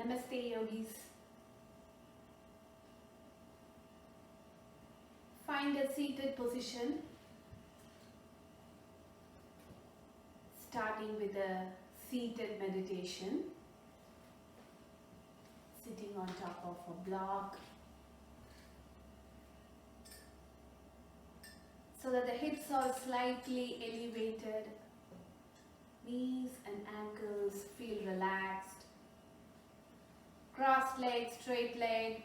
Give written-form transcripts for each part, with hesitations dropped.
Namaste yogis. Find a seated position, starting with a seated meditation, sitting on top of a block so that the hips are slightly elevated, knees and ankles feel relaxed, crossed leg, straight leg.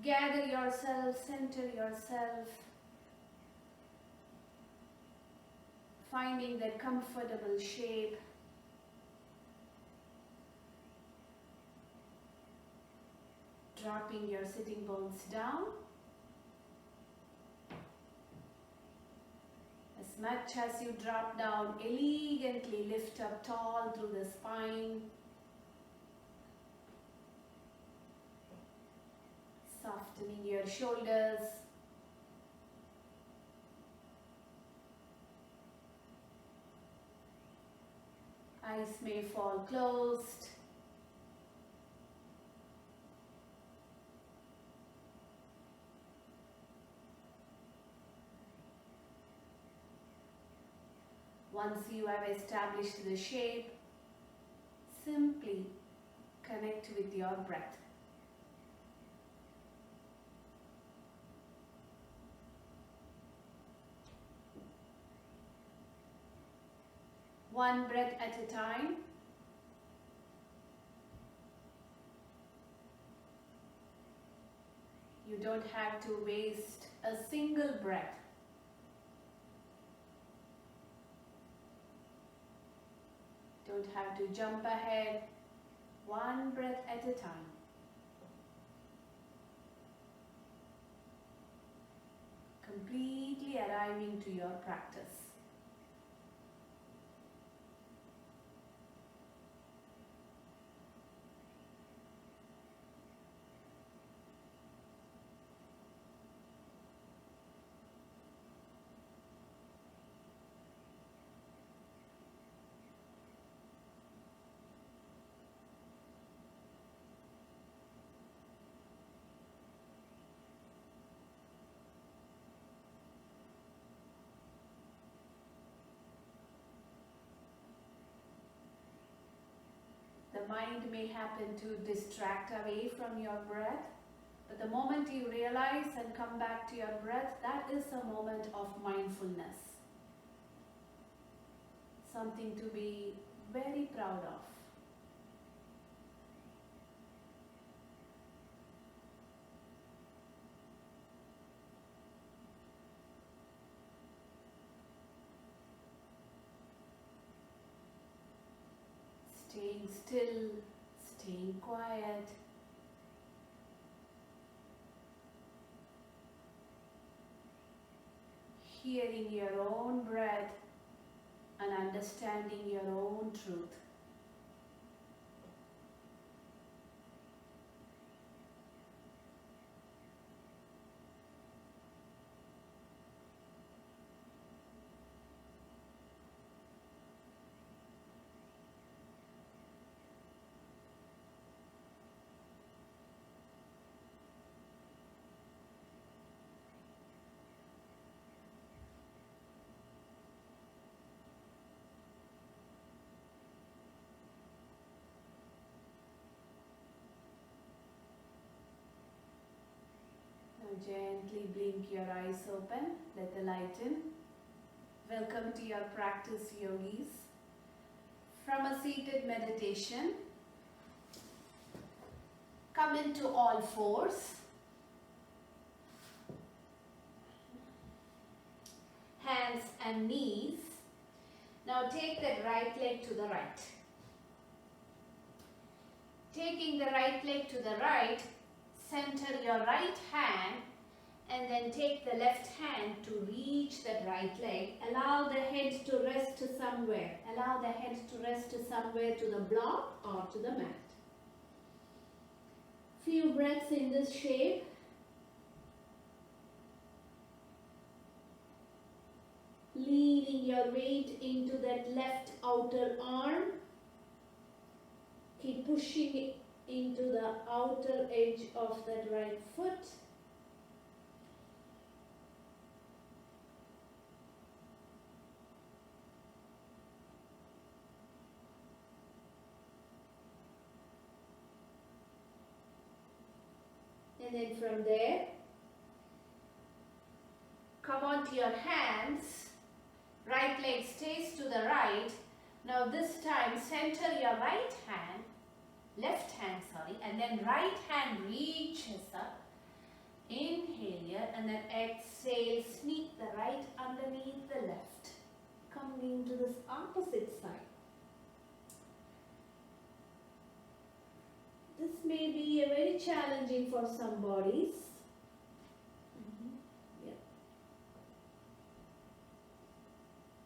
Gather yourself, center yourself, finding that comfortable shape. Dropping your sitting bones down. As much as you drop down, elegantly lift up tall through the spine. Softening your shoulders. Eyes may fall closed. Once you have established the shape, simply connect with your breath. One breath at a time. You don't have to waste a single breath. Don't have to jump ahead. One breath at a time. Completely arriving to your practice. The mind may happen to distract away from your breath, but the moment you realize and come back to your breath, that is a moment of mindfulness. Something to be very proud of. Staying still, staying quiet. Hearing your own breath and understanding your own truth. Gently blink your eyes open, let the light in. Welcome to your practice, yogis. From a seated meditation, come into all fours. Hands and knees. Now take that right leg to the right. Taking the right leg to the right, center your right hand and then take the left hand to reach that right leg. Allow the head to rest somewhere. Allow the head to rest somewhere to the block or to the mat. Few breaths in this shape. Leaning your your weight into that left outer arm. Keep pushing it into the outer edge of that right foot. And then from there, come onto your hands. Right leg stays to the right. Now this time center your left hand, and then right hand reaches up. Inhale here and then exhale, sneak the right underneath the left. Coming into this opposite side. This may be a very challenging for some bodies.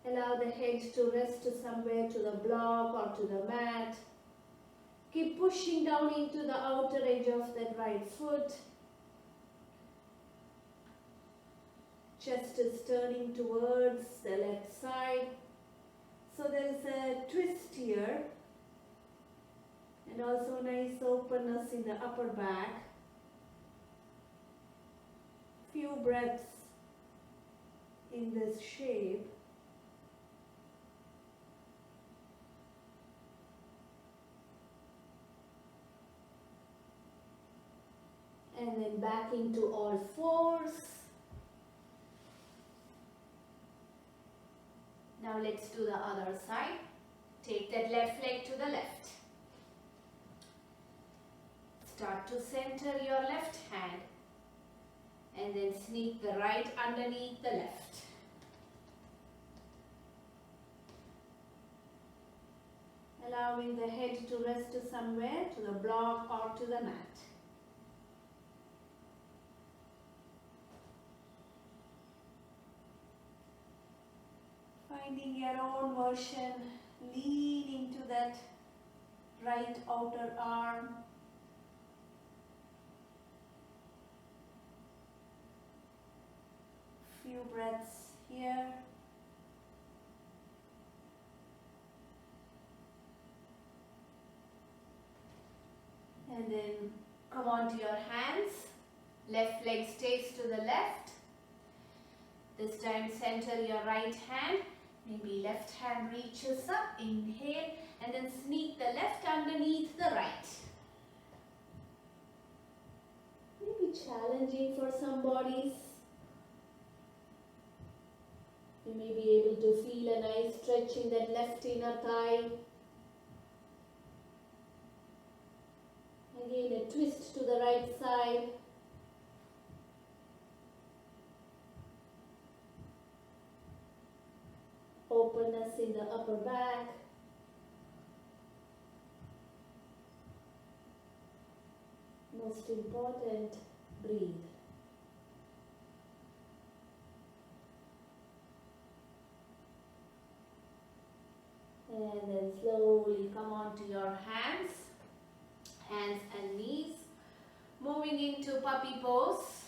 Allow the head to rest somewhere to the block or to the mat. Keep pushing down into the outer edge of that right foot. Chest is turning towards the left side. So there is a twist here. And also nice openness in the upper back. Few breaths in this shape. And then back into all fours. Now let's do the other side. Take that left leg to the left. Start to center your left hand and then sneak the right underneath the left. Allowing the head to rest somewhere to the block or to the mat. Finding your own version, lean into that right outer arm. Few breaths here. And then come onto your hands. Left leg stays to the left. This time center your right hand. Maybe left hand reaches up. Inhale and then sneak the left underneath the right. Maybe challenging for some bodies. You may be able to feel a nice stretch in that left inner thigh. Again, a twist to the right side. Openness in the upper back. Most important, breathe. And then slowly come onto your hands and knees. Moving into puppy pose.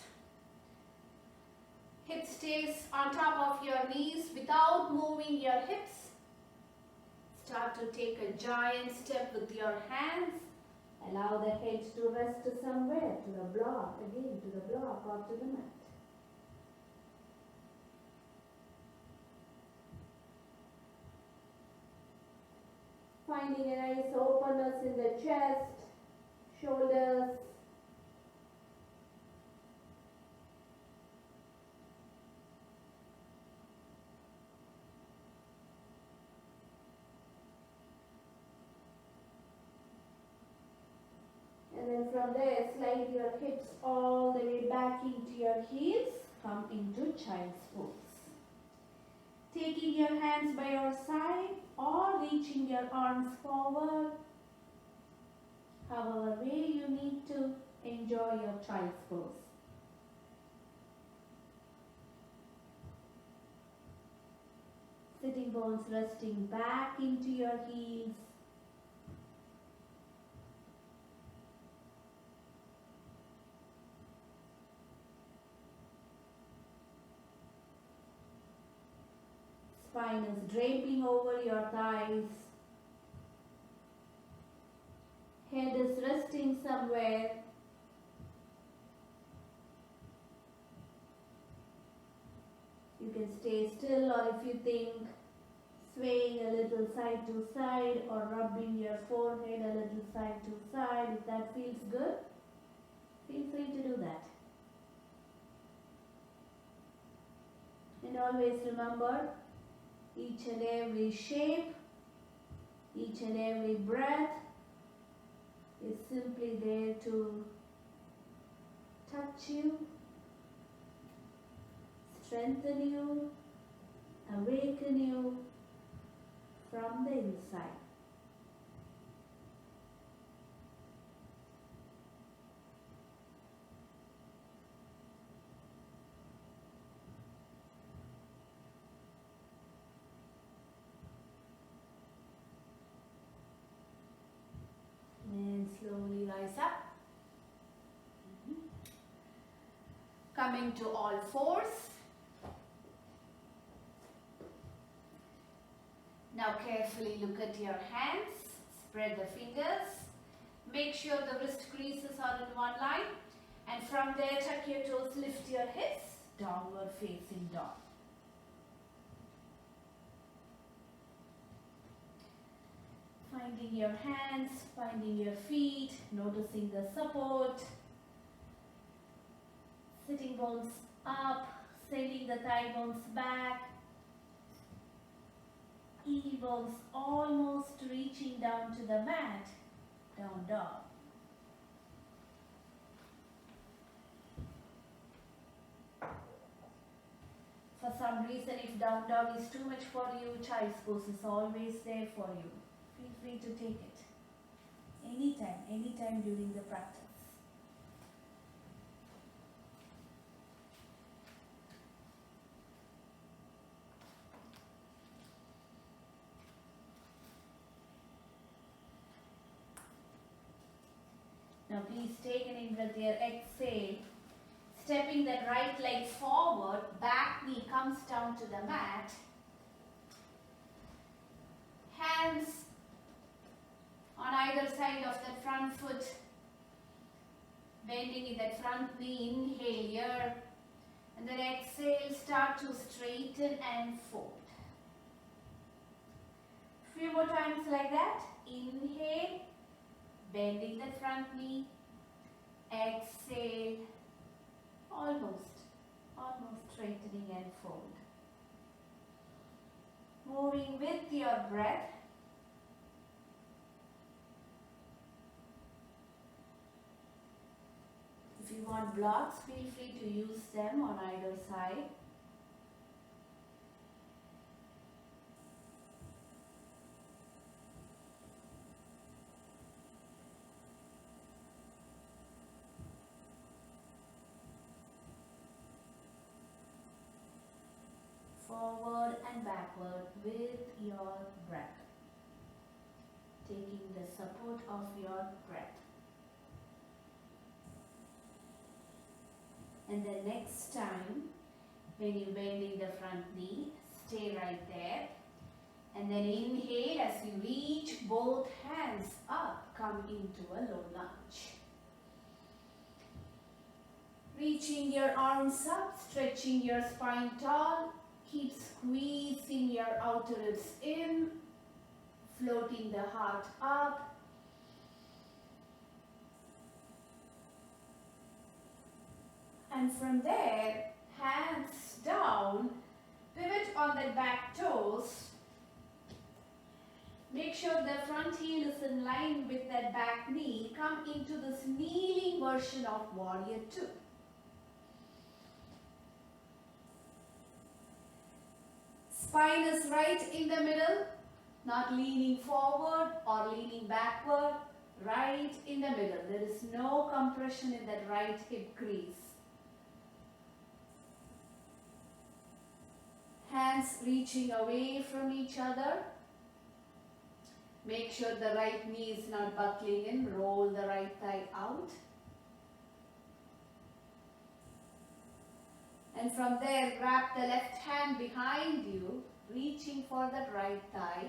Hip stays on top of your knees without moving your hips. Start to take a giant step with your hands. Allow the head to rest somewhere, to the block, again to the block or to the mat. Finding a nice openness in the chest, shoulders. And then from there, slide your hips all the way back into your heels. Come into child's pose. Taking your hands by your side or reaching your arms forward. However way you need to enjoy your child's pose. Sitting bones resting back into your heels. Spine is draping over your thighs. Head is resting somewhere. You can stay still, or if you think, swaying a little side to side or rubbing your forehead a little side to side. If that feels good, feel free to do that. And always remember, each and every shape, each and every breath is simply there to touch you, strengthen you, awaken you from the inside. And slowly rise up. Coming to all fours. Now carefully look at your hands. Spread the fingers. Make sure the wrist creases are in one line. And from there, tuck your toes, lift your hips. Downward facing dog. Finding your hands, finding your feet, noticing the support. Sitting bones up, sending the thigh bones back. Heel bones almost reaching down to the mat. Down dog. For some reason, if down dog is too much for you, child's pose is always there for you. Feel free to take it. Anytime during the practice. Now please take an in breath here, exhale. Stepping that right leg forward, back knee comes down to the mat. Hands on either side of the front foot, bending in that front knee, inhale here. And then exhale, start to straighten and fold. Few more times like that. Inhale, bending the front knee. Exhale, almost straightening and fold. Moving with your breath. If you want blocks, feel free to use them on either side. Forward and backward with your breath. Taking the support of your breath. And the next time, when you bending the front knee, stay right there. And then inhale as you reach both hands up, come into a low lunge. Reaching your arms up, stretching your spine tall. Keep squeezing your outer ribs in, floating the heart up. And from there, hands down, pivot on the back toes. Make sure the front heel is in line with that back knee. Come into this kneeling version of Warrior Two. Spine is right in the middle, not leaning forward or leaning backward, right in the middle. There is no compression in that right hip crease. Hands reaching away from each other. Make sure the right knee is not buckling in. Roll the right thigh out. And from there, wrap the left hand behind you reaching for that right thigh.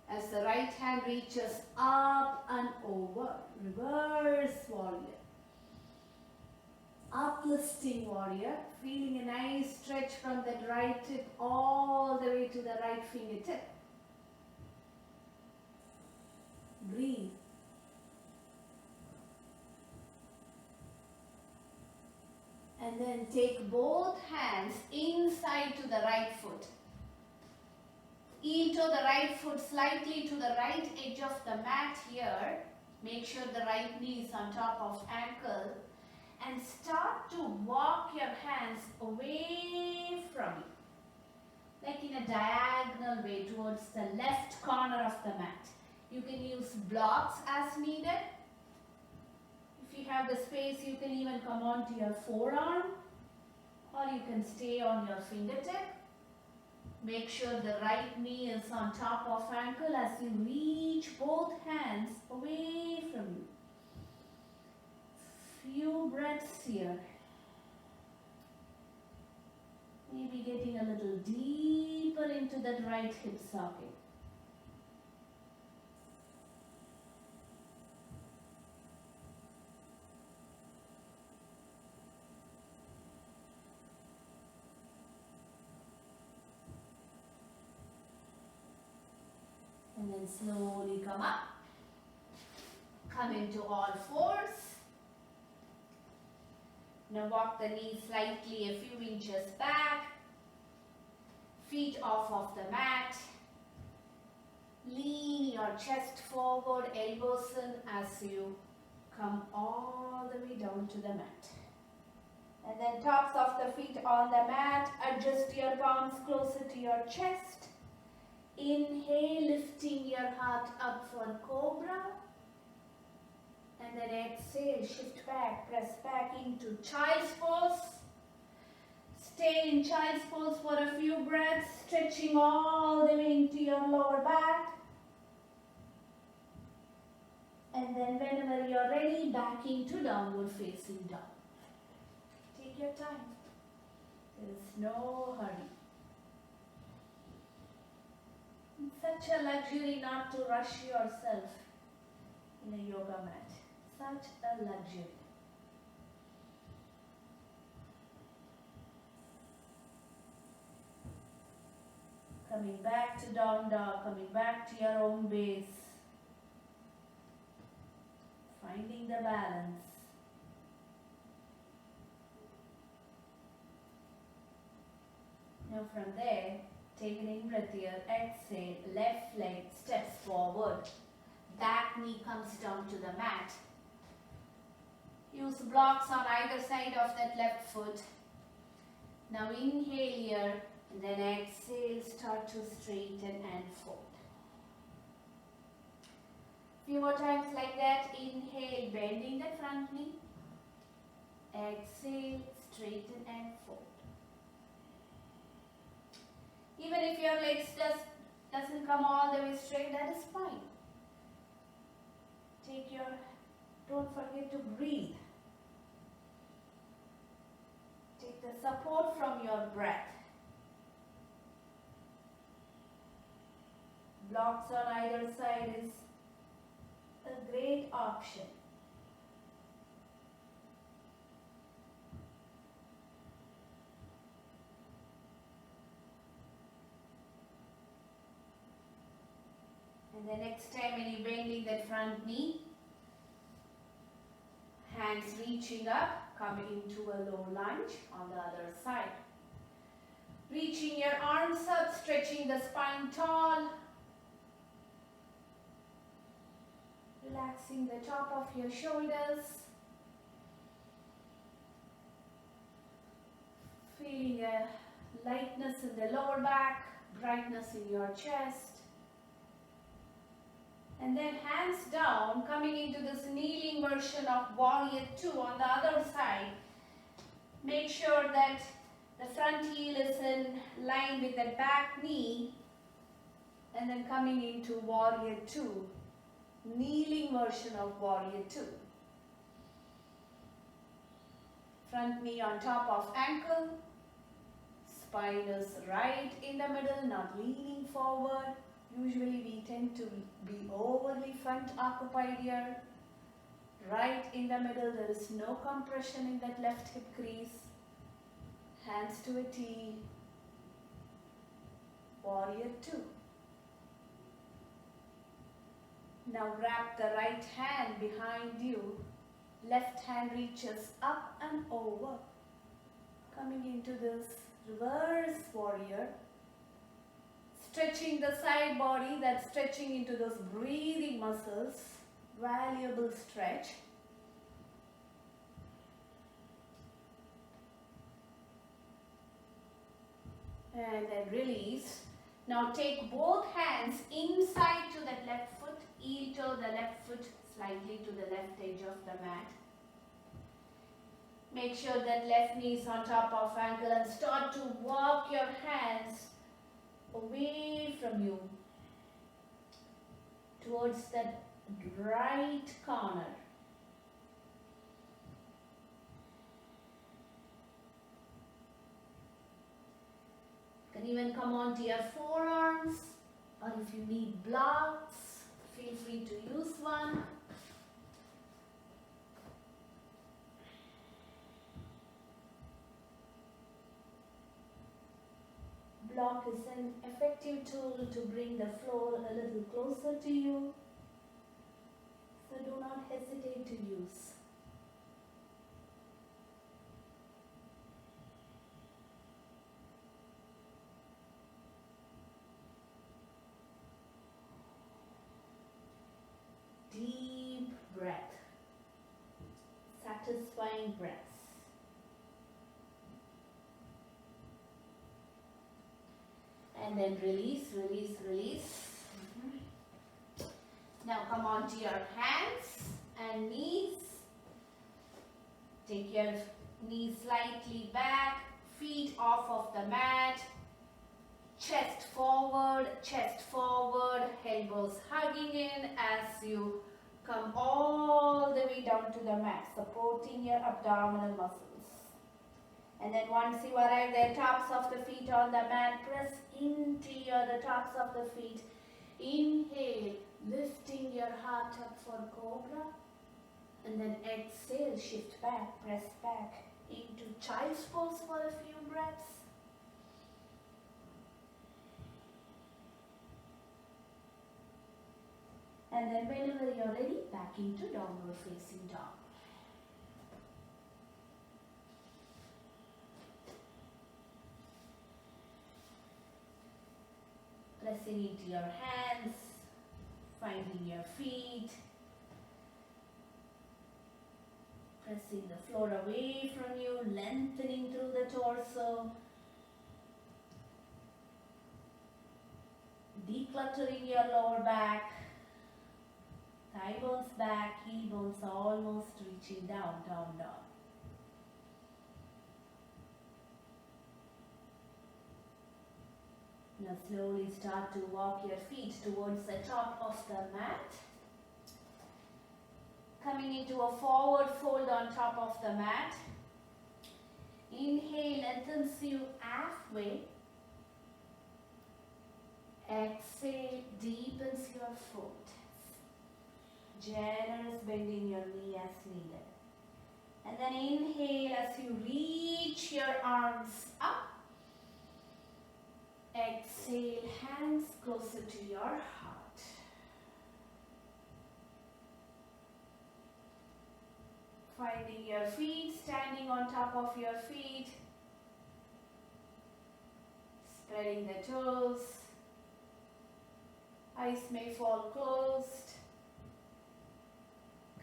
As the right hand reaches up and over, reverse warrior. Uplifting warrior, feeling a nice stretch from that right hip all the way to the right fingertip. Breathe. And then take both hands inside to the right foot. Heel toe the right foot slightly to the right edge of the mat here. Make sure the right knee is on top of ankle. And start to walk your hands away from you. Like in a diagonal way towards the left corner of the mat. You can use blocks as needed. If you have the space, you can even come onto your forearm. Or you can stay on your fingertip. Make sure the right knee is on top of ankle as you reach both hands away from you. Few breaths here. Maybe getting a little deeper into that right hip socket. And then slowly come up. Come into all fours. Now walk the knees slightly a few inches back. Feet off of the mat. Lean your chest forward, elbows in as you come all the way down to the mat. And then tops of the feet on the mat. Adjust your palms closer to your chest. Inhale, lifting your heart up for cobra. And then exhale, shift back, press back into child's pose. Stay in child's pose for a few breaths, stretching all the way into your lower back. And then whenever you're ready, back into downward facing dog. Take your time. There is no hurry. It's such a luxury not to rush yourself in a yoga mat. Such a luxury. Coming back to down dog, coming back to your own base. Finding the balance. Now from there, take an in-breath here, exhale, left leg steps forward. Back knee comes down to the mat. Use blocks on either side of that left foot. Now inhale here, and then exhale, start to straighten and fold. Few more times like that. Inhale, bending the front knee. Exhale, straighten and fold. Even if your legs doesn't come all the way straight, that is fine. Don't forget to breathe. Take the support from your breath. Blocks on either side is a great option. And the next time when you're bending that front knee, hands reaching up, coming into a low lunge on the other side. Reaching your arms up, stretching the spine tall. Relaxing the top of your shoulders. Feeling a lightness in the lower back, brightness in your chest. And then hands down, coming into this kneeling version of warrior 2 on the other side. Make sure that the front heel is in line with the back knee. And then coming into warrior 2, kneeling version of warrior 2. Front knee on top of ankle, spine is right in the middle, not leaning forward. Usually we tend to be overly front occupied here. Right in the middle, there is no compression in that left hip crease. Hands to a T. Warrior 2. Now wrap the right hand behind you. Left hand reaches up and over. Coming into this reverse warrior. Stretching the side body, that's stretching into those breathing muscles. Valuable stretch. And then release. Now take both hands inside to that left foot. Heel toe the left foot slightly to the left edge of the mat. Make sure that left knee is on top of ankle and start to walk your hands away from you towards that right corner. You can even come on to your forearms, or if you need blocks, feel free to use one. Block is an effective tool to bring the floor a little closer to you, so do not hesitate to use. Deep breath, satisfying breaths. And then release, release, release. Now come on to your hands and knees. Take your knees slightly back, feet off of the mat. Chest forward, elbows hugging in as you come all the way down to the mat, supporting your abdominal muscles. And then once you arrive there, tops of the feet on the mat, press into the tops of the feet. Inhale, lifting your heart up for cobra. And then exhale, shift back, press back into child's pose for a few breaths. And then whenever you're ready, back into downward facing dog. Pressing into your hands, finding your feet, pressing the floor away from you, lengthening through the torso, decluttering your lower back, thigh bones back, heel bones almost reaching down, down, down. Now slowly start to walk your feet towards the top of the mat. Coming into a forward fold on top of the mat. Inhale, lengthens you halfway. Exhale, deepens your foot. Generous bend in your knee as needed. And then inhale as you reach your arms up. Exhale, hands closer to your heart. Finding your feet, standing on top of your feet. Spreading the toes. Eyes may fall closed.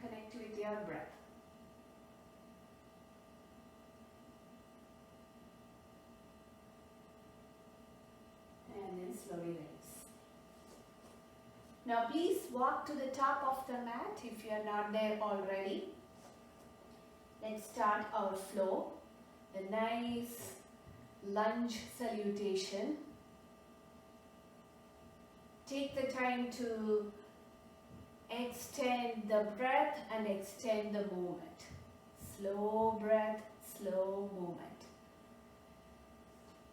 Connect with your breath. And then slowly release. Now please walk to the top of the mat if you are not there already. Let's start our flow. The nice lunge salutation. Take the time to extend the breath and extend the movement. Slow breath, slow movement.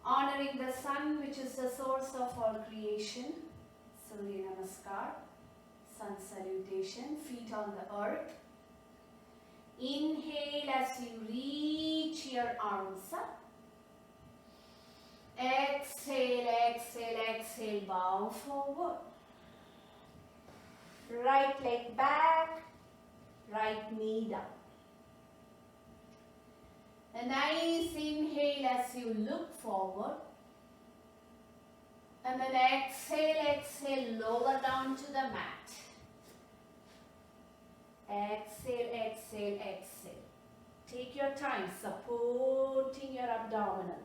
Honoring honoring the sun, which is the source of all creation. Surya Namaskar, sun salutation, feet on the earth. Inhale as you reach your arms up. Exhale, exhale, exhale, bow forward. Right leg back, right knee down. A nice inhale as you look forward. And then exhale, exhale, lower down to the mat. Exhale, exhale, exhale. Take your time supporting your abdominals.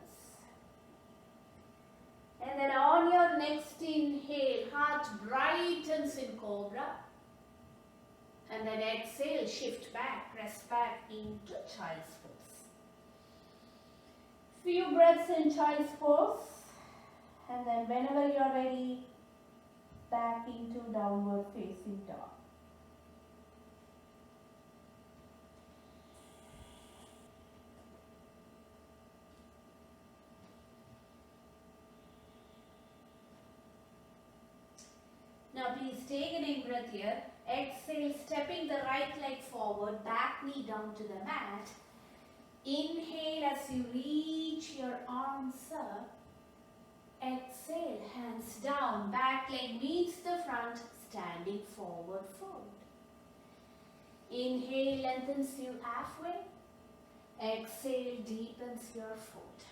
And then on your next inhale, heart brightens in cobra. And then exhale, shift back, press back into child's pose. Few breaths in child's pose. And then whenever you are ready, back into downward facing dog. Now please take an in breath here. Exhale, stepping the right leg forward, back knee down to the mat. Inhale as you reach your arms up. Exhale, hands down, back leg meets the front, standing forward fold. Inhale, lengthens you halfway. Exhale, deepens your foot.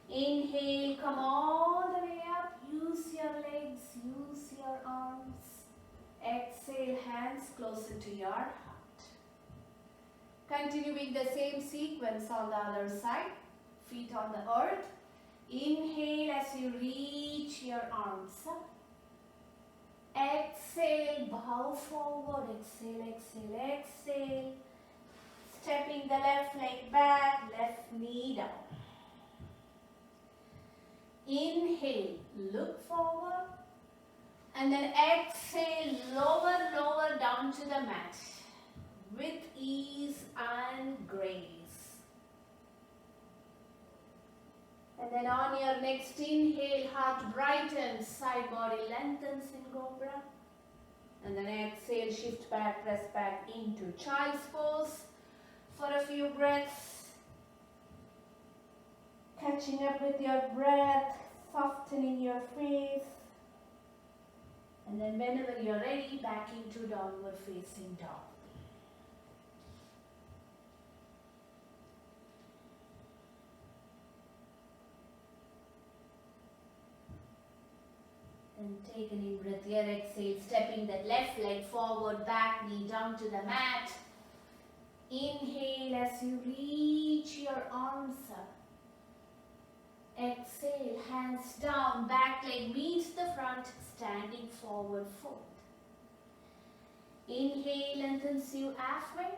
Inhale, come all the way up. Use your legs, use your arms. Exhale, hands closer to your heart. Continuing the same sequence on the other side. Feet on the earth. Inhale as you reach your arms up. Exhale, bow forward. Exhale, exhale, exhale. Stepping the left leg back, left knee down. Inhale, look forward. And then exhale, lower, lower down to the mat. With ease and grace. And then on your next inhale, heart brightens, side body lengthens in cobra. And then exhale, shift back, press back into child's pose for a few breaths. Catching up with your breath, softening your face. And then whenever you're ready, back into downward facing dog. And take an in breath here, exhale, stepping that left leg forward, back knee down to the mat. Inhale as you reach your arms up. Exhale, hands down, back leg meets the front, standing forward fold. Inhale, lengthens you halfway.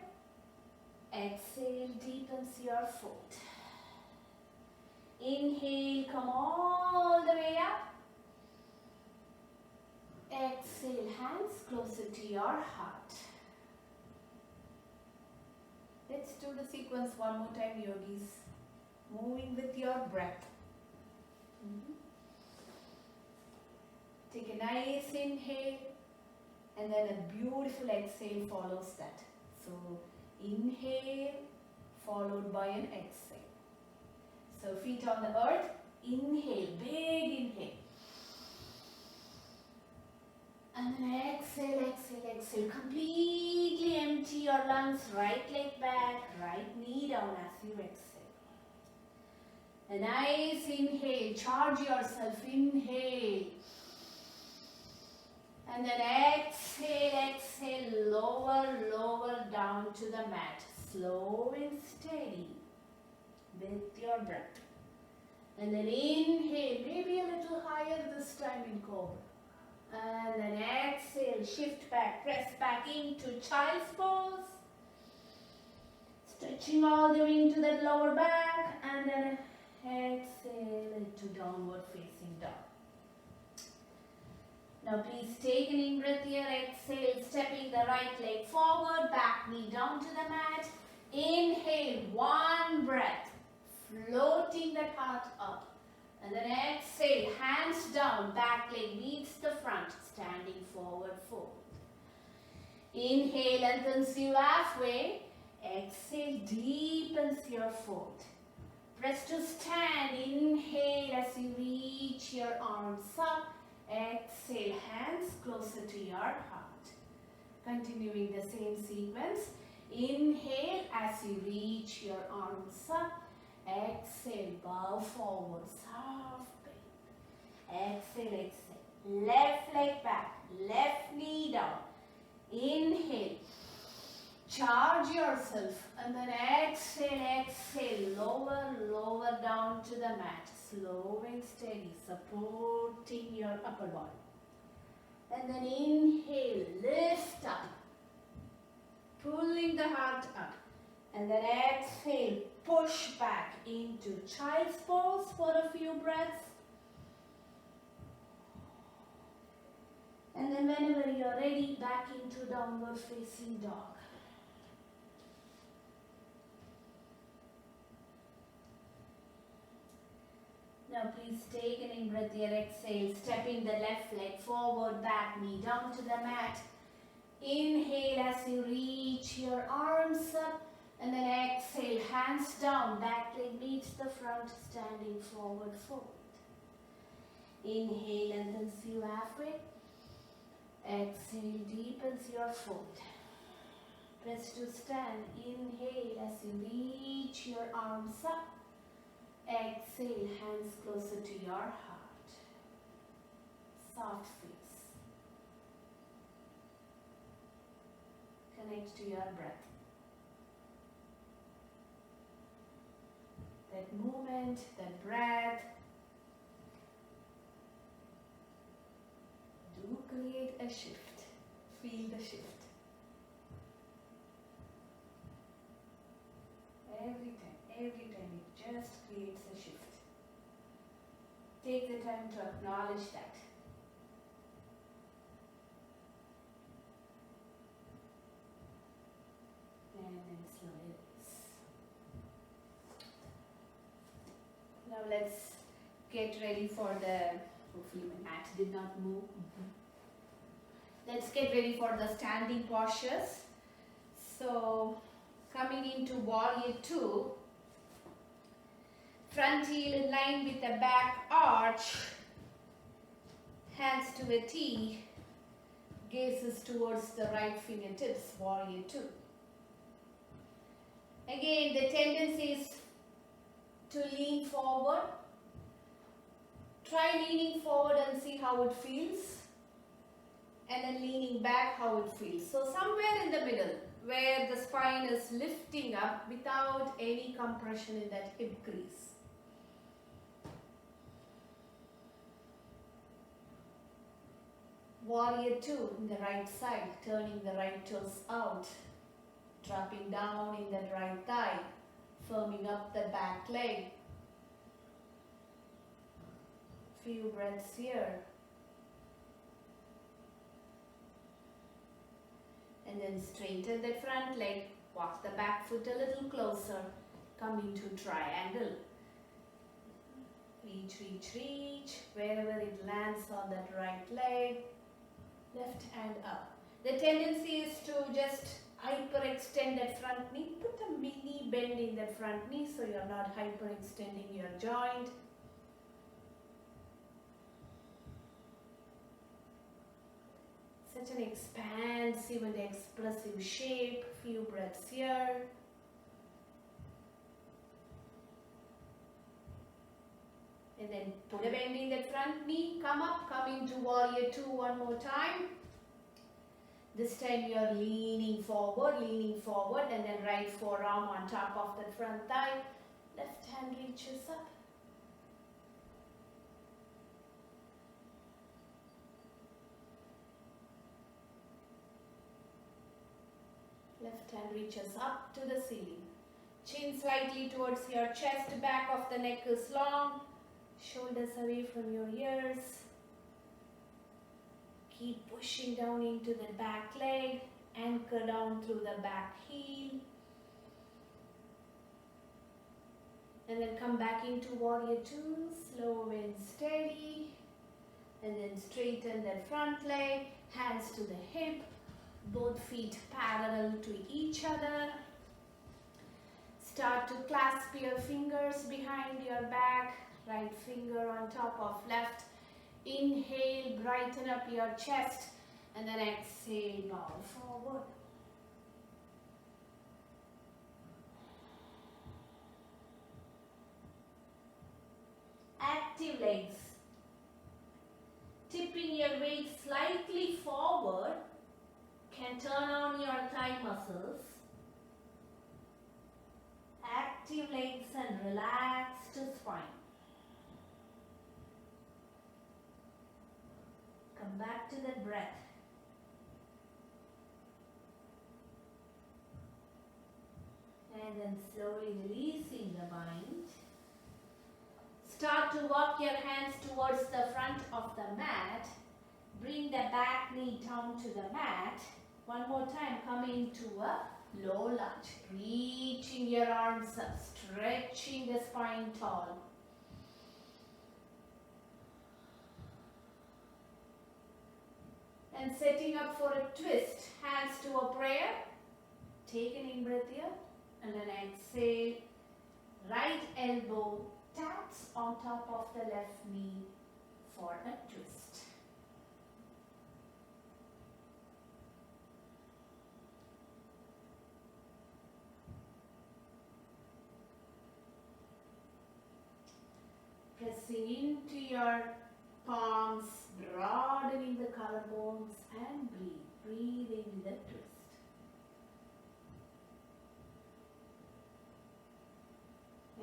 Exhale, deepens your foot. Inhale, come all the way up. Exhale, hands closer to your heart. Let's do the sequence one more time, yogis. Moving with your breath. Take a nice inhale and then a beautiful exhale follows that. So inhale followed by an exhale. So feet on the earth, inhale, big inhale. And then exhale, exhale, exhale. Completely empty your lungs, right leg back, right knee down as you exhale. A nice inhale, charge yourself, inhale. And then exhale, exhale, lower, lower down to the mat. Slow and steady with your breath. And then inhale, maybe a little higher this time in cobra. And then exhale, shift back, press back into child's pose. Stretching all the way into that lower back and then exhale into downward facing dog. Now please take an in breath here, exhale, stepping the right leg forward, back knee down to the mat. Inhale, one breath, floating that heart up. And then exhale, hands down, back leg meets the front, standing forward fold. Inhale, lengthens you halfway. Exhale, deepens your fold. Press to stand. Inhale as you reach your arms up. Exhale, hands closer to your heart. Continuing the same sequence. Inhale as you reach your arms up. Exhale, bow forward, soft bend. Exhale, exhale. Left leg back, left knee down. Inhale, charge yourself, and then exhale, exhale, lower, lower down to the mat. Slow and steady, supporting your upper body. And then inhale, lift up, pulling the heart up. And then exhale, push back into child's pose for a few breaths. And then whenever you're ready, back into downward facing dog. Now please take an in-breath here, exhale, stepping the left leg forward, back knee down to the mat. Inhale as you reach your arms up, and then exhale, hands down, back leg meets the front, standing forward fold. Inhale, lengthens you halfway. Exhale, deepens your fold. Press to stand. Inhale as you reach your arms up. Exhale, hands closer to your heart. Soft face. Connect to your breath. That movement, that breath, do create a shift. Feel the shift. Every time it just creates a shift. Take the time to acknowledge that. And then slowly release. Now let's get ready for the, hopefully my mat did not move. Let's get ready for the standing postures. So coming into warrior 2, front heel in line with the back arch, hands to a T, gazes towards the right fingertips, warrior 2. Again, the tendency is to lean forward. Try leaning forward and see how it feels. And then leaning back, how it feels. So somewhere in the middle, where the spine is lifting up without any compression in that hip crease. Warrior 2 in the right side, turning the right toes out, dropping down in that right thigh, firming up the back leg. Few breaths here. And then straighten the front leg, walk the back foot a little closer, come into triangle. Reach, reach, reach, wherever it lands on that right leg, left hand up. The tendency is to just hyperextend that front knee, put a mini bend in that front knee so you're not hyperextending your joint. Such an expansive and expressive shape. Few breaths here. And then put a bend in that front knee. Come up, come into warrior 2 one more time. This time you are leaning forward, and then right forearm on top of the front thigh. Left hand reaches up. Left hand reaches up to the ceiling. Chin slightly towards your chest, back of the neck is long. Shoulders away from your ears. Keep pushing down into the back leg. Anchor down through the back heel. And then come back into warrior two, slow and steady. And then straighten the front leg, hands to the hip, both feet parallel to each other. Start to clasp your fingers behind your back, right finger on top of left. Inhale, brighten up your chest, and then exhale, bow forward. Active legs. Tipping your weight slightly forward can turn on your thigh muscles. Active legs and relaxed spine. Come back to the breath. And then slowly releasing the mind. Start to walk your hands towards the front of the mat. Bring the back knee down to the mat. One more time, come into a low lunge. Reaching your arms up, stretching the spine tall. And setting up for a twist. Hands to a prayer. Take an in breath here. And then exhale. Right elbow taps on top of the left knee for a twist. Pressing into your palms, broadening the collarbones and breathe. Breathe into the twist.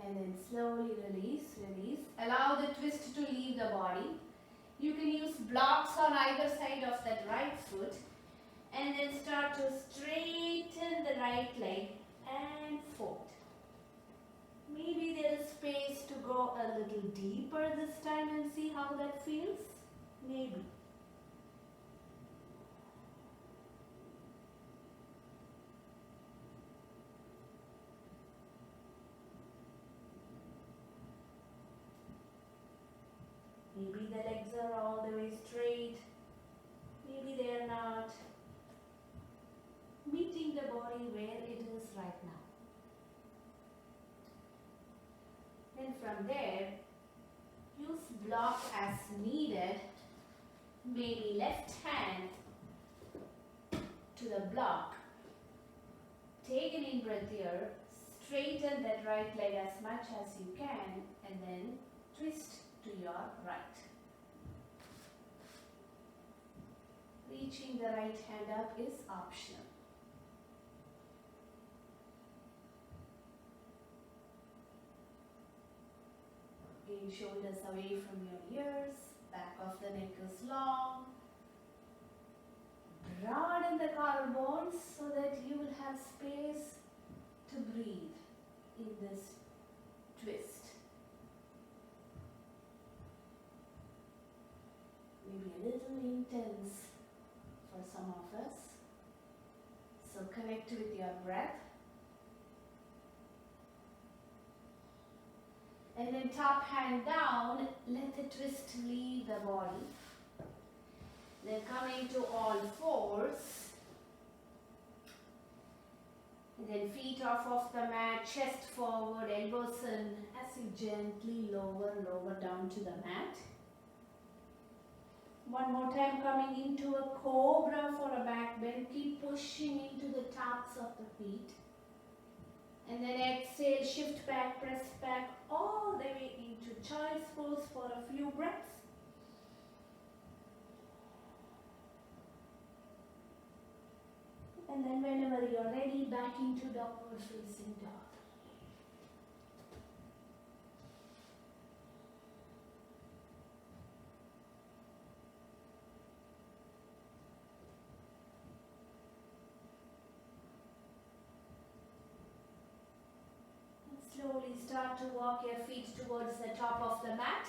And then slowly release, release. Allow the twist to leave the body. You can use blocks on either side of that right foot. And then start to straighten the right leg and forward. Maybe there is space to go a little deeper this time and see how that feels. Maybe. Maybe the legs are all the way straight. Maybe they are not. Meeting the body where it is right now. Then from there, use block as needed. Maybe left hand to the block. Take an in breath here. Straighten that right leg as much as you can and then twist to your right. Reaching the right hand up is optional. Again, shoulders away from your ears, back of the neck is long. Broaden the collarbones so that you will have space to breathe in this twist. Maybe a little intense for some of us. So connect with your breath. And then top hand down, let the twist leave the body. Then coming to all fours. And then feet off of the mat, chest forward, elbows in as you gently lower down to the mat. One more time, coming into a cobra for a back bend. Keep pushing into the tops of the feet. And then exhale, shift back, press back all the way into child's pose for a few breaths. And then whenever you're ready, back into downward facing dog. Slowly start to walk your feet towards the top of the mat.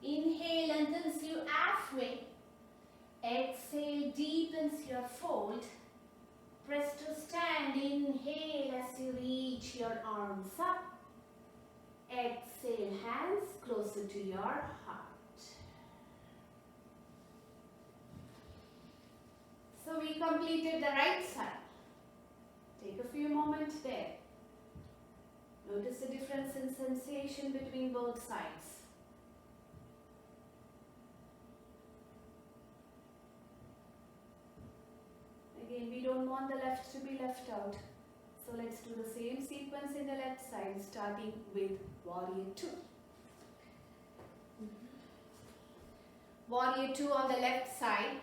Inhale lengthens you halfway. Exhale deepens your fold. Press to stand. Inhale as you reach your arms up. Exhale, hands closer to your heart. So we completed the right side. Take a few moments there. Notice the difference in sensation between both sides. Again, we don't want the left to be left out. So let's do the same sequence in the left side, starting with Warrior 2. Warrior 2 on the left side.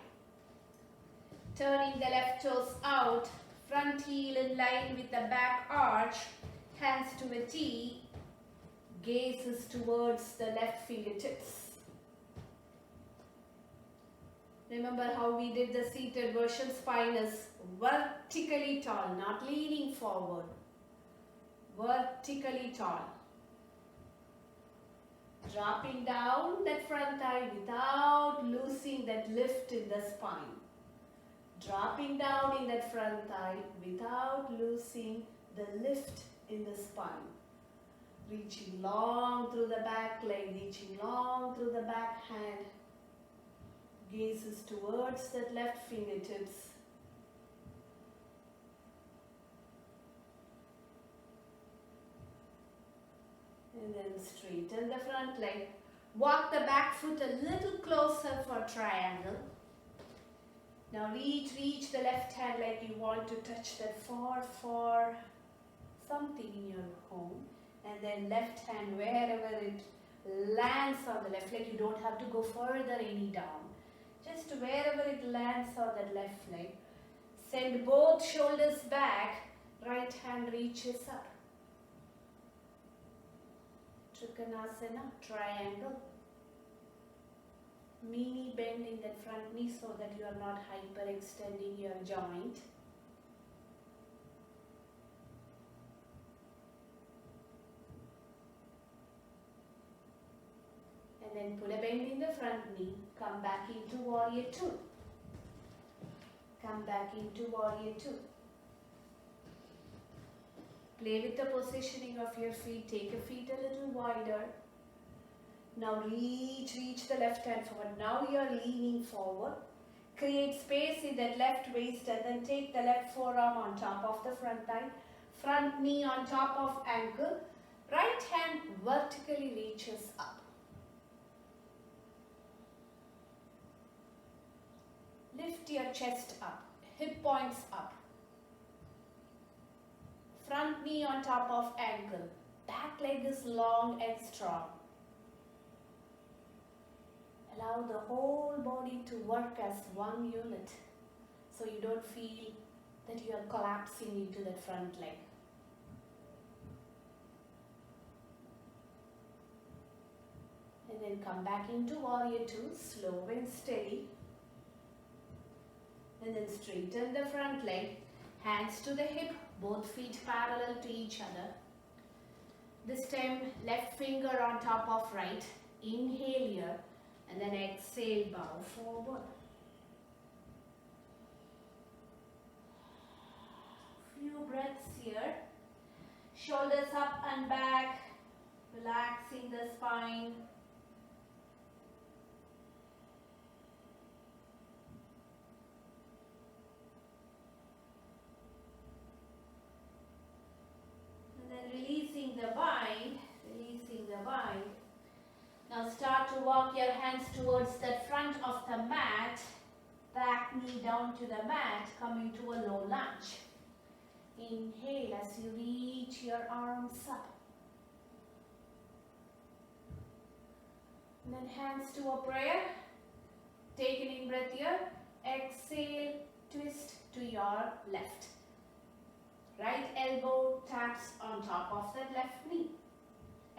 Turning the left toes out, front heel in line with the back arch, hands to a T, gazes towards the left fingertips. Remember how we did the seated version. Spine is vertically tall, not leaning forward. Vertically tall. Dropping down that front thigh without losing that lift in the spine. Dropping down in that front thigh without losing the lift in the spine. Reaching long through the back leg, reaching long through the back hand. Gazes towards that left fingertips. And then straighten the front leg. Walk the back foot a little closer for triangle. Now reach the left hand like you want to touch that for something in your home. And then left hand wherever it lands on the left leg. You don't have to go further any down. Just wherever it lands on that left leg. Send both shoulders back. Right hand reaches up. Trikonasana, triangle. Mini bend in that front knee so that you are not hyperextending your joint. And then put a bend in the front knee. Come back into Warrior 2. Come back into Warrior 2. Play with the positioning of your feet. Take your feet a little wider. Now reach the left hand forward. Now you are leaning forward. Create space in that left waist and then take the left forearm on top of the front thigh. Front knee on top of ankle. Right hand vertically reaches up. Lift your chest up. Hip points up. Front knee on top of ankle. Back leg is long and strong. Allow the whole body to work as one unit so you don't feel that you are collapsing into that front leg. And then come back into Warrior 2, slow and steady. And then straighten the front leg, hands to the hip, both feet parallel to each other. This time left finger on top of right. Inhale here. And then exhale, bow forward. Few breaths here. Shoulders up and back. Relaxing the spine. And then releasing the bind. Releasing the bind. Now start to walk your hands towards the front of the mat, back knee down to the mat, coming to a low lunge. Inhale as you reach your arms up. And then hands to a prayer. Take an in-breath here. Exhale, twist to your left. Right elbow taps on top of the left knee.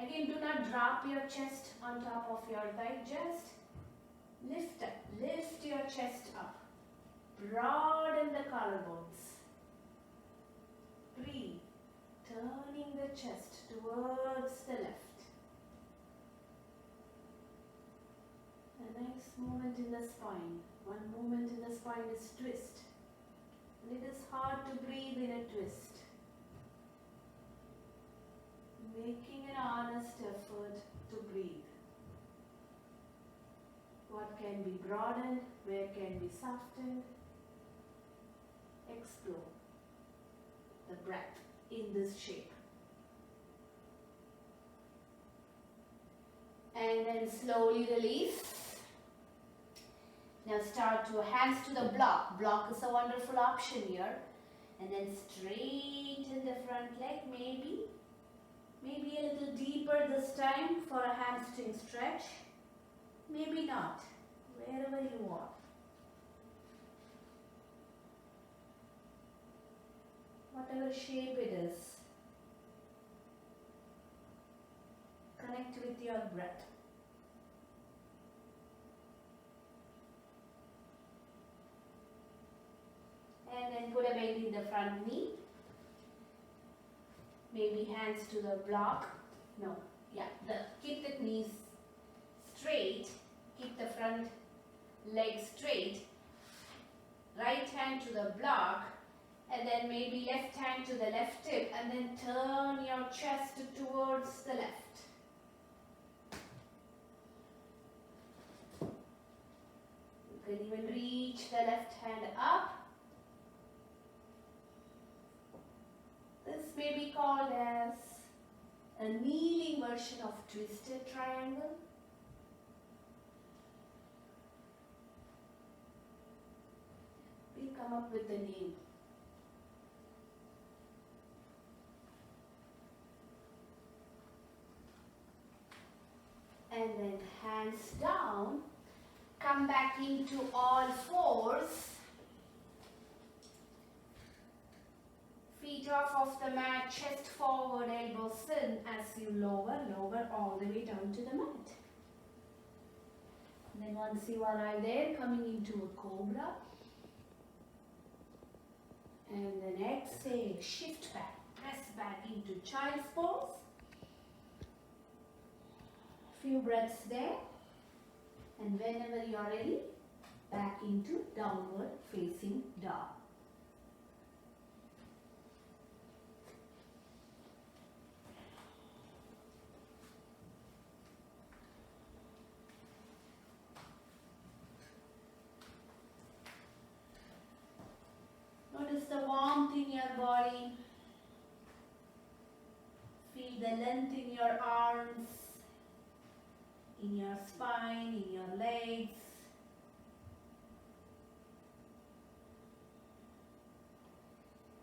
Again, do not drop your chest on top of your thigh, just lift up, lift your chest up, broaden the collarbones, breathe, turning the chest towards the left. A nice movement in the spine. One movement in the spine is twist. And it is hard to breathe in a twist. Making an honest effort to breathe. What can be broadened? Where can be softened? Explore the breath in this shape. And then slowly release. Now start to hands to the block. Block is a wonderful option here. And then straighten the front leg, maybe a little deeper this time for a hamstring stretch. Maybe not, wherever you are. Whatever shape it is, connect with your breath. And then put a bend in the front knee. Maybe hands to the block. No, yeah, keep the knees straight. Keep the front leg straight. Right hand to the block. And then maybe left hand to the left hip. And then turn your chest towards the left. You can even reach the left hand up. This may be called as a kneeling version of twisted triangle. We'll come up with the name. And then hands down, come back into all fours. Feet off of the mat, chest forward, elbows in as you lower all the way down to the mat. And then once you arrive there, coming into a cobra. And then exhale, shift back, press back into child's pose. Few breaths there. And whenever you are ready, back into downward facing dog. Notice the warmth in your body. Feel the length in your arms, in your spine, in your legs.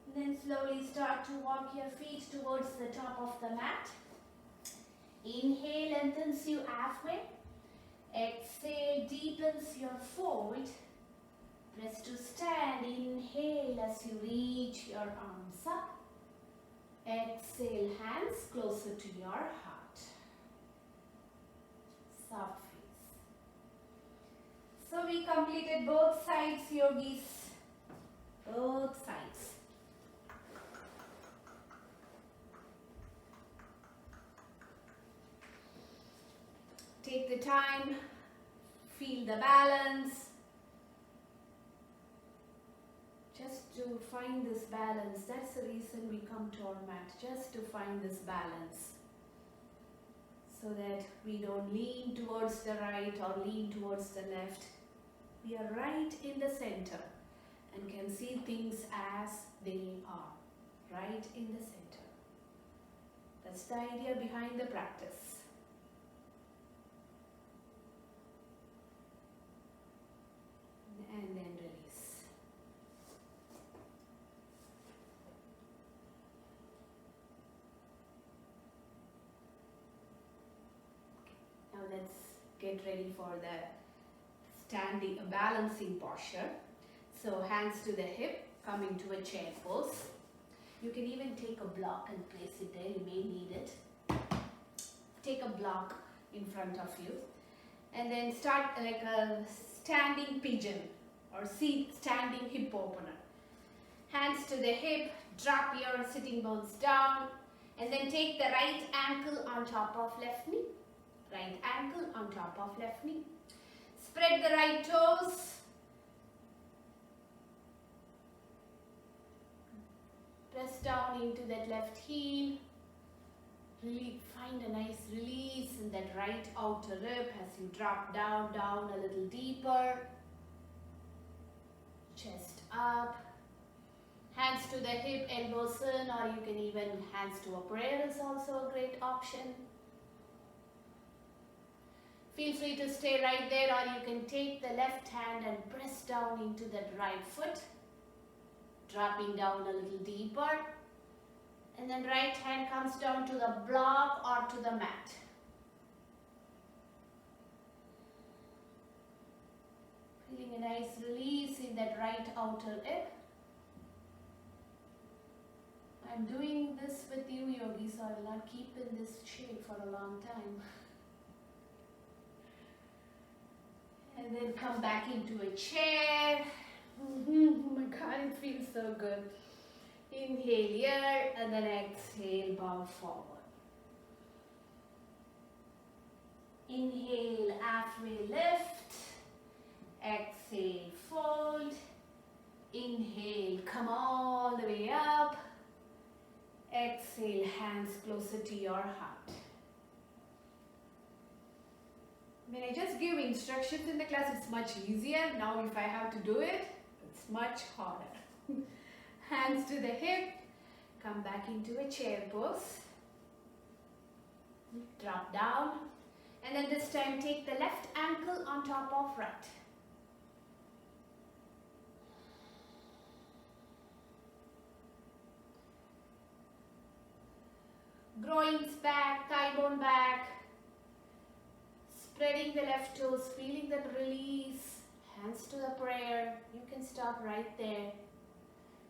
And then slowly start to walk your feet towards the top of the mat. Inhale, lengthens you halfway. Exhale, deepens your fold. Press to stand. Inhale as you reach your arms up. Exhale, hands closer to your heart. Soft face. So we completed both sides, yogis. Both sides. Take the time. Feel the balance. Just to find this balance. That's the reason we come to our mat. Just to find this balance. So that we don't lean towards the right or lean towards the left. We are right in the center and can see things as they are. Right in the center. That's the idea behind the practice. And then release. Now let's get ready for the standing, balancing posture. So hands to the hip, coming to a chair pose. You can even take a block and place it there, you may need it. Take a block in front of you and then start like a standing pigeon or standing hip opener. Hands to the hip, drop your sitting bones down and then take the right ankle on top of left knee. Right ankle on top of left knee. Spread the right toes. Press down into that left heel. Really find a nice release in that right outer rib as you drop down a little deeper. Chest up. Hands to the hip, elbows in, or you can even hands to a prayer is also a great option. Feel free to stay right there, or you can take the left hand and press down into that right foot, dropping down a little deeper. And then right hand comes down to the block or to the mat. Feeling a nice release in that right outer hip. I'm doing this with you, yogis, so I will not keep in this shape for a long time. And then come back into a chair. Oh my God, it feels so good. Inhale here and then exhale, bow forward. Inhale, halfway lift. Exhale, fold. Inhale, come all the way up. Exhale, hands closer to your heart. When I just give instructions in the class, it's much easier. Now if I have to do it, it's much harder. Hands to the hip. Come back into a chair pose. Drop down. And then this time take the left ankle on top of right. Groins back, thigh bone back. Spreading the left toes, feeling that release. Hands to the prayer. You can stop right there.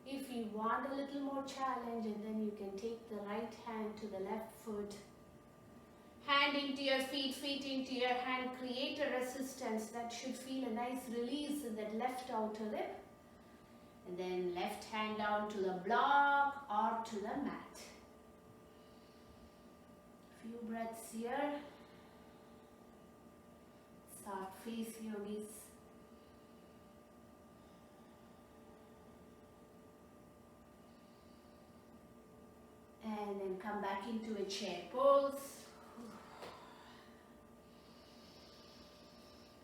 If you want a little more challenge, and then you can take the right hand to the left foot. Hand into your feet, feet into your hand. Create a resistance that should feel a nice release in that left outer rib. And then left hand down to the block or to the mat. Few breaths here. Soft face, yogis. And then come back into a chair pose.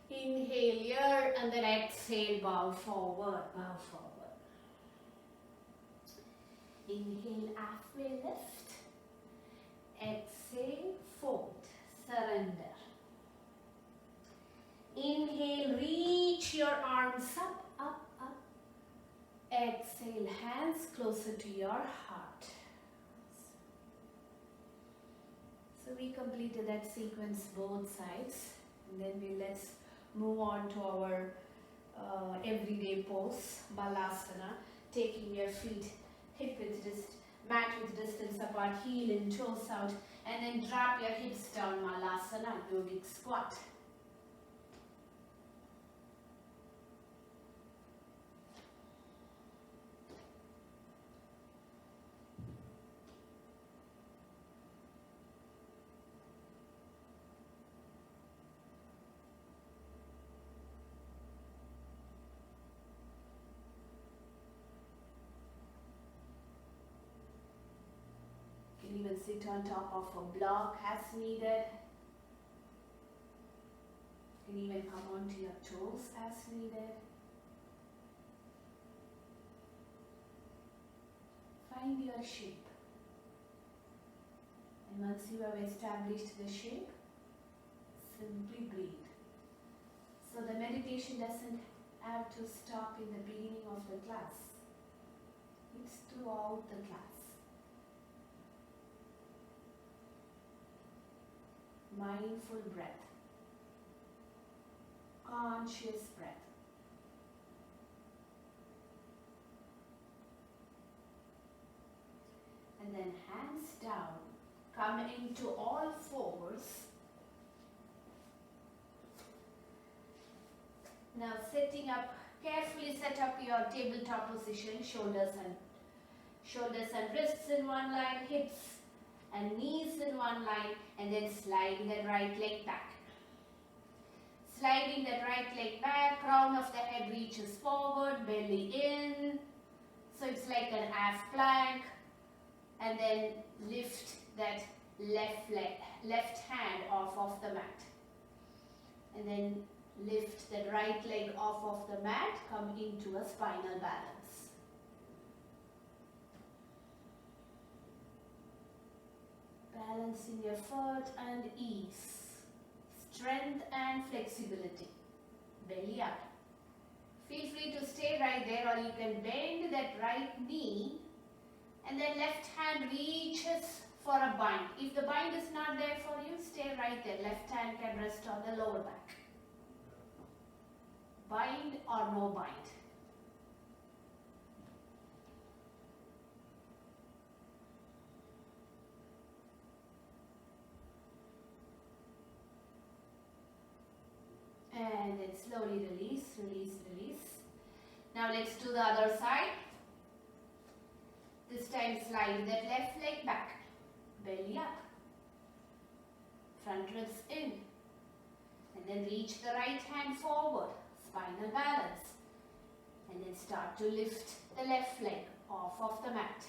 Inhale here and then exhale, bow forward, bow forward. Inhale, halfway lift. Exhale, fold, surrender. Inhale, reach your arms up, up, up. Exhale, hands closer to your heart. So we completed that sequence both sides. And then let's move on to our everyday pose, Balasana. Taking your feet hip width distance, mat width distance apart, heel in, toes out. And then drop your hips down, Malasana, yogic squat. Even sit on top of a block as needed. You can even come onto your toes as needed. Find your shape. And once you have established the shape, simply breathe. So the meditation doesn't have to stop in the beginning of the class. It's throughout the class. Mindful breath, conscious breath. And then hands down, come into all fours. Now setting up, carefully set up your tabletop position, shoulders and wrists in one line, hips and knees in one line, and then sliding that right leg back. Sliding that right leg back, crown of the head reaches forward, belly in. So it's like an half plank, and then lift that left hand off of the mat. And then lift the right leg off of the mat, come into a spinal balance. Balancing effort and ease, strength and flexibility. Belly up. Feel free to stay right there, or you can bend that right knee and then left hand reaches for a bind. If the bind is not there for you, stay right there. Left hand can rest on the lower back. Bind or no bind. And then slowly release, release, release. Now let's do the other side. This time slide that left leg back. Belly up. Front ribs in. And then reach the right hand forward. Spinal balance. And then start to lift the left leg off of the mat.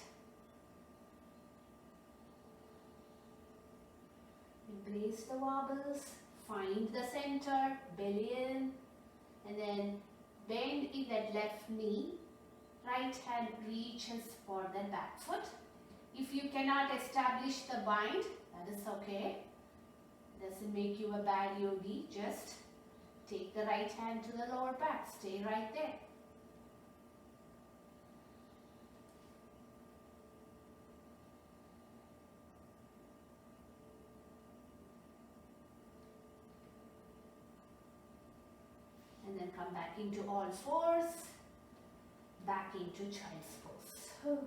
Embrace the wobbles. Find the center, belly in, and then bend in that left knee. Right hand reaches for the back foot. If you cannot establish the bind, that is okay. Doesn't make you a bad yogi. Just take the right hand to the lower back. Stay right there. And then come back into all fours, back into child's pose.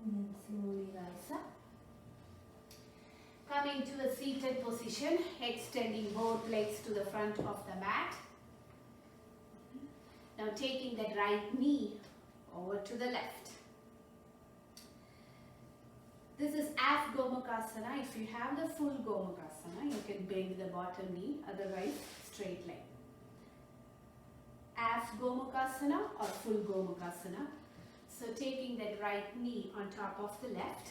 And then slowly rise up. Coming to a seated position, extending both legs to the front of the mat. Now taking that right knee over to the left. This is half Gomukhasana. If you have the full Gomukhasana, you can bend the bottom knee, otherwise straight leg. Half Gomukhasana or full Gomukhasana. So taking that right knee on top of the left.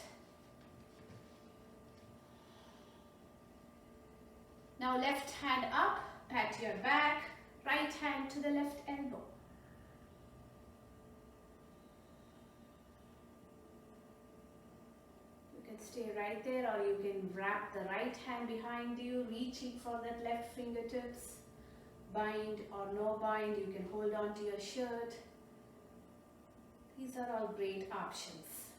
Now left hand up, pat your back, right hand to the left elbow. Stay right there, or you can wrap the right hand behind you, reaching for that left fingertips. Bind or no bind, you can hold on to your shirt. These are all great options.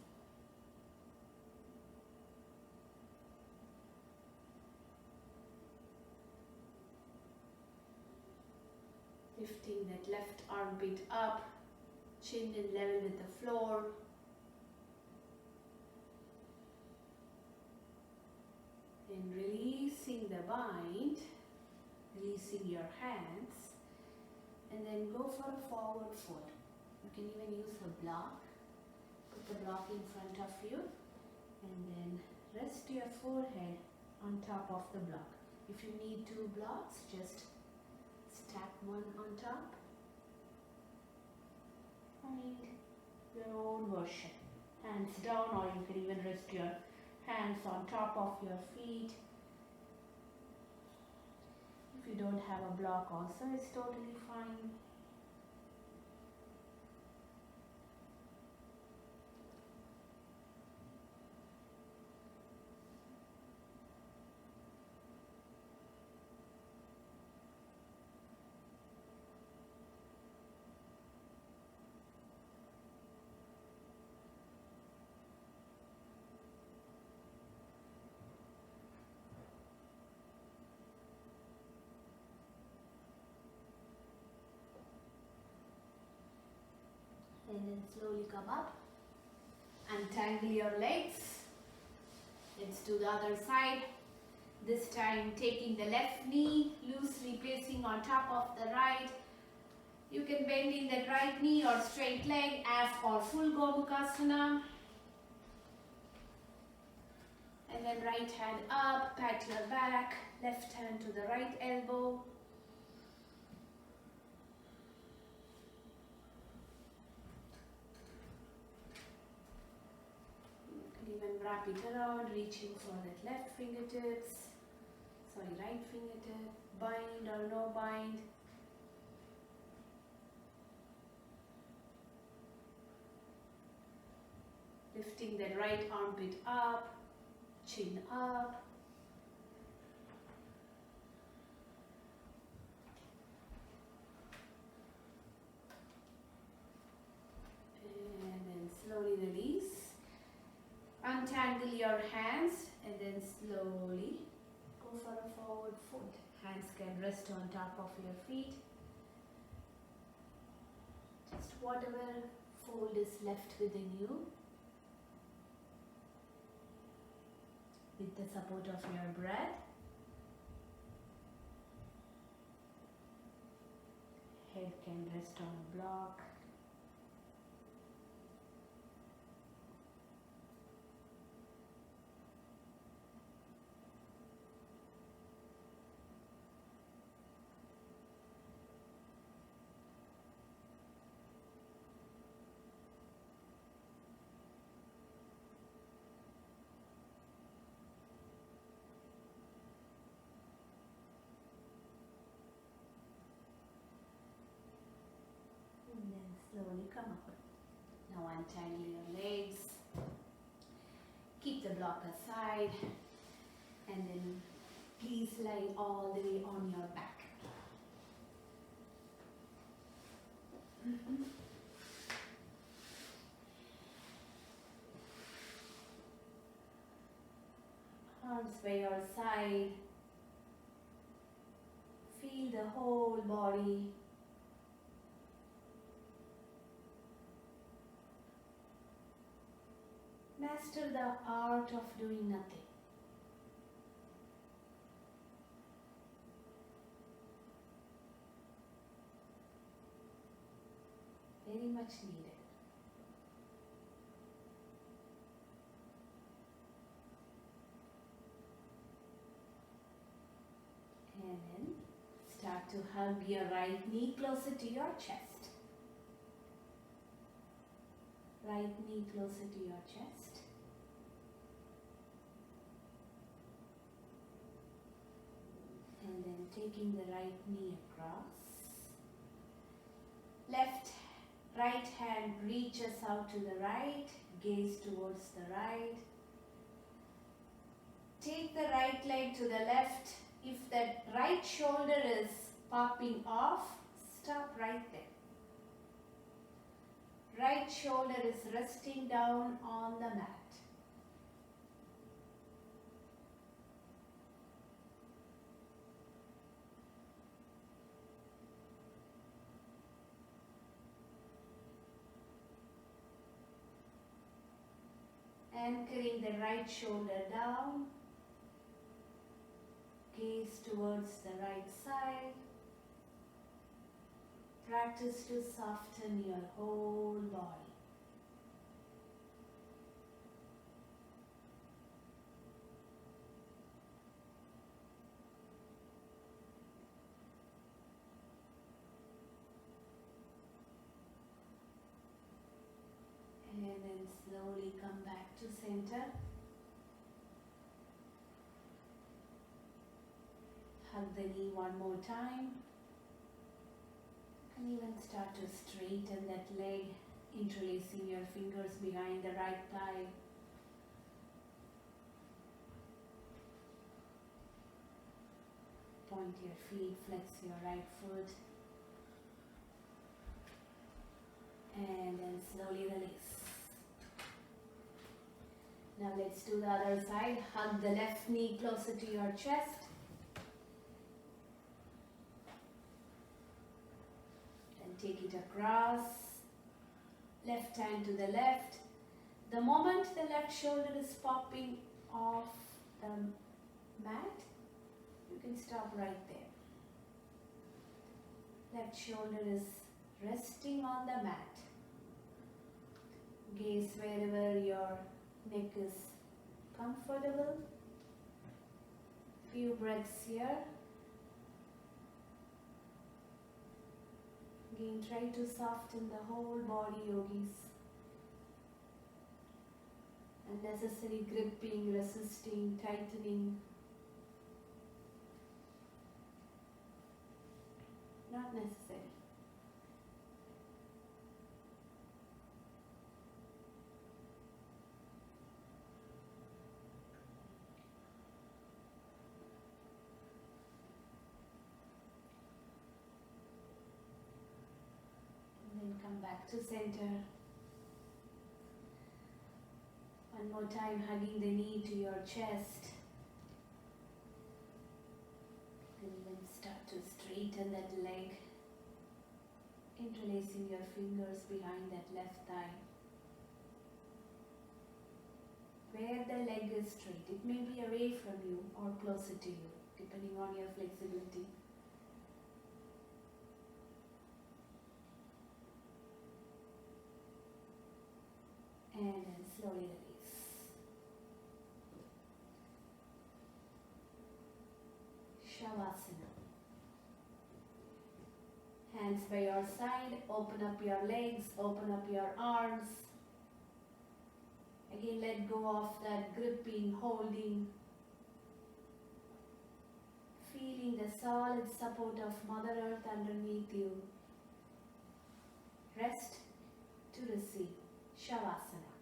Lifting that left armpit up, chin in level with the floor. And releasing the bind, releasing your hands, and then go for a forward fold. You can even use a block. Put the block in front of you and then rest your forehead on top of the block. If you need two blocks, just stack one on top. Find your own version. Hands down, or you can even rest your hands on top of your feet. If you don't have a block also, it's totally fine. And then slowly come up, untangle your legs. Let's do the other side. This time taking the left knee, loosely placing on top of the right. You can bend in that right knee or straight leg, half or full Gomukhasana. And then right hand up, pat your back, left hand to the right elbow. You can even wrap it around, reaching for that left fingertips, right fingertip, bind or no bind. Lifting that right armpit up, chin up. And then slowly release. Untangle your hands and then slowly go for a forward fold. Hands can rest on top of your feet. Just whatever fold is left within you. With the support of your breath. Head can rest on a block. And then slowly come up. Now untangle your legs. Keep the block aside. And then please lie all the way on your back. Arms by your side. Feel the whole body. Master the art of doing nothing. Very much needed. And then start to hug your right knee closer to your chest. Right knee closer to your chest. And then taking the right knee across. Right hand reaches out to the right, gaze towards the right. Take the right leg to the left. If that right shoulder is popping off, stop right there. Right shoulder is resting down on the mat. Anchoring the right shoulder down. Gaze towards the right side. Practice to soften your whole body. And then slowly come back to center. Hug the knee one more time. And even start to straighten that leg, interlacing your fingers behind the right thigh. Point your feet, flex your right foot. And then slowly release. Now let's do the other side. Hug the left knee closer to your chest. And take it across. Left hand to the left. The moment the left shoulder is popping off the mat, you can stop right there. Left shoulder is resting on the mat. Gaze wherever your neck is comfortable. Few breaths here. Again, try to soften the whole body, yogis. Unnecessary gripping, resisting, tightening. Not necessary. And then come back to center. One more time, hugging the knee to your chest. And then start to straighten that leg. Interlacing your fingers behind that left thigh. Where the leg is straight, it may be away from you or closer to you, depending on your flexibility. And then slowly release. Shavasana. Hands by your side, open up your legs, open up your arms. Again, let go of that gripping, holding. Feeling the solid support of Mother Earth underneath you. Rest to receive. Shavasana.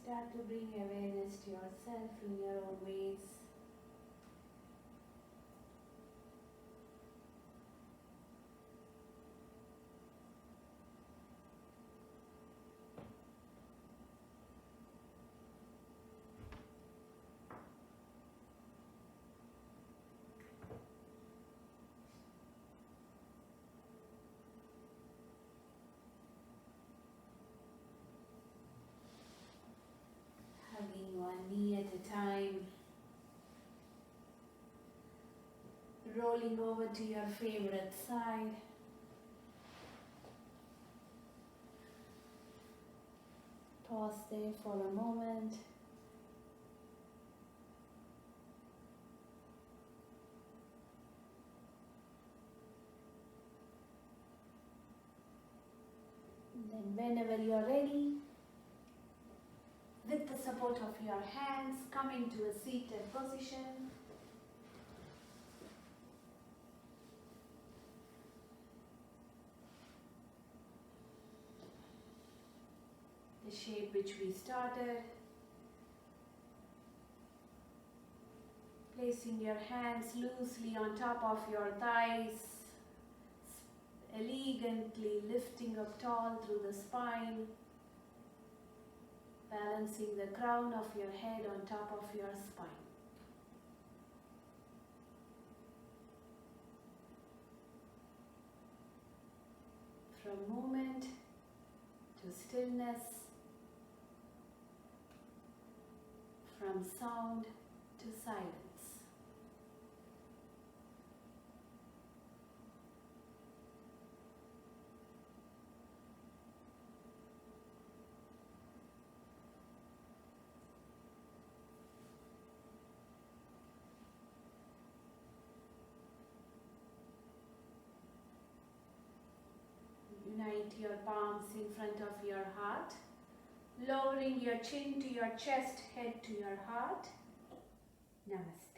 Start to bring awareness to yourself in your own ways. Hugging one knee at a time. Rolling over to your favorite side. Pause there for a moment. And then whenever you are ready, with the support of your hands, come into a seated position. The shape which we started. Placing your hands loosely on top of your thighs, elegantly lifting up tall through the spine. Balancing the crown of your head on top of your spine. From movement to stillness, from sound to silence. point your palms in front of your heart, lowering your chin to your chest, head to your heart. Namaste.